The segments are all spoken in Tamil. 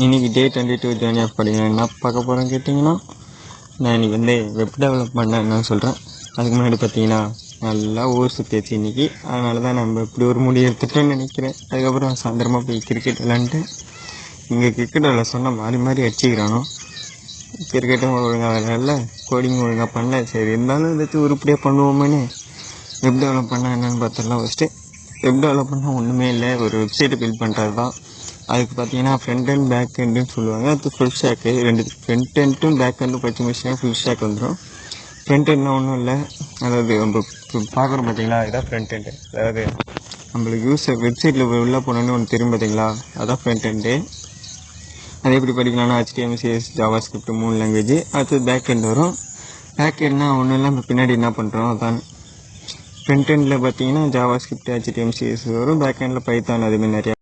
இன்றைக்கி டே 22 ஜேர்னி ஆஃப் படிக்கிறேன். என்ன பார்க்க போகிறேன்னு கேட்டிங்கன்னா, நான் இன்றைக்கி வெப் டெவலப்மெண்ட் என்ன சொல்கிறேன். அதுக்கு முன்னாடி பார்த்தீங்கன்னா நல்லா ஊர் சுற்றியாச்சு இன்றைக்கி. அதனால தான் நம்ம இப்படி ஒரு முடிவு எடுத்துட்டோன்னு நினைக்கிறேன். அதுக்கப்புறம் சாயந்தரமாக போய் கிரிக்கெட் விளாண்டுட்டு, இங்கே கிரிக்கெட் விளாட சொன்னால் மாறி அடிச்சிக்கிறானோ. கிரிக்கெட்டும் ஒழுங்காக விளையாடல, கோடிங் ஒழுங்காக பண்ணல. சரி இருந்தாலும் ஏதாச்சும் உருப்படியாக பண்ணுவோமேனு வெப் டெவலப் பண்ணால் என்னென்னு பார்த்துடலாம். ஃபஸ்ட்டு வெப் டெவலப் பண்ணால் ஒன்றுமே இல்லை, ஒரு வெப்சைட்டை பில்ட் பண்ணுறது தான். அதுக்கு பார்த்தீங்கன்னா ஃப்ரண்ட் அண்ட் பேக் எண்டுன்னு சொல்லுவாங்க. அது ஃபுல் ஸ்டாக்கு. ரெண்டு ஃப்ரண்ட் எண்டும் பேக் எண்டும் படித்து முடிச்சுன்னா ஃபுல் ஸ்டாக் வந்துடும். ஃப்ரண்ட் எண்ட்னா ஒன்றும் இல்லை, அதாவது நம்ம பார்க்குறோம் பார்த்தீங்களா, இதுதான் ஃப்ரண்ட் எண்டு. அதாவது நம்மளுக்கு யூஸர் வெப்சைட்டில் உள்ளே போனோன்னு ஒன்று தெரியும் பார்த்தீங்களா, அதுதான் ஃப்ரண்ட் எண்டு. அது எப்படி படிக்கலாம்னா HTML, CSS, JavaScript 3 லாங்குவேஜ். அடுத்தது பேக் எண்ட் வரும். பேக் எண்ட்னா ஒன்றும் இல்லை, நம்ம பின்னாடி என்ன பண்ணுறோம் அதான். ஃப்ரண்ட் எண்டில் பார்த்தீங்கன்னா JavaScript, HTML, CSS வரும். பேக் எண்டில் பைத்தான், அதுமாதிரி நிறையா.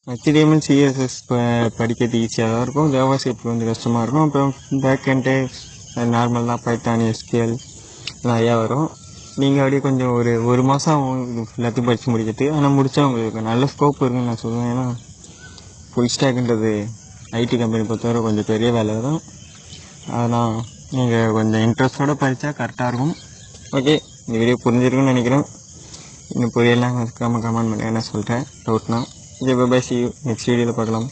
HTML, CSS படிக்கிறது ஈஸியாக தான் இருக்கும். JavaScript கொஞ்சம் கஷ்டமாக இருக்கும். அப்புறம் பேக் எண்டு நார்மல் தான், பைத்தான், SQL நிறையா வரும். நீங்கள் அப்படியே கொஞ்சம் ஒரு மாதம் எல்லாத்தையும் படித்து முடிக்கிறது. ஆனால் முடித்தா உங்களுக்கு நல்ல ஸ்கோப் இருக்குன்னு நான் சொல்லுவேன். ஏன்னா ஃபுல் ஸ்டாக்ன்றது ஐடி கம்பெனி பொறுத்தவரை கொஞ்சம் பெரிய வேலை தான். அதெல்லாம் நீங்கள் கொஞ்சம் இன்ட்ரெஸ்ட்டோடு படித்தா கரெக்டாக இருக்கும். ஓகே, இந்த வீடியோ புரிஞ்சிருக்குன்னு நினைக்கிறேன். இன்னும் புரியலாம் கமெண்ட் பண்ணி என்ன சொல்லிட்டேன் டவுட்னா. Okay, bye. See you next வீடியோவில் பார்க்கலாம்.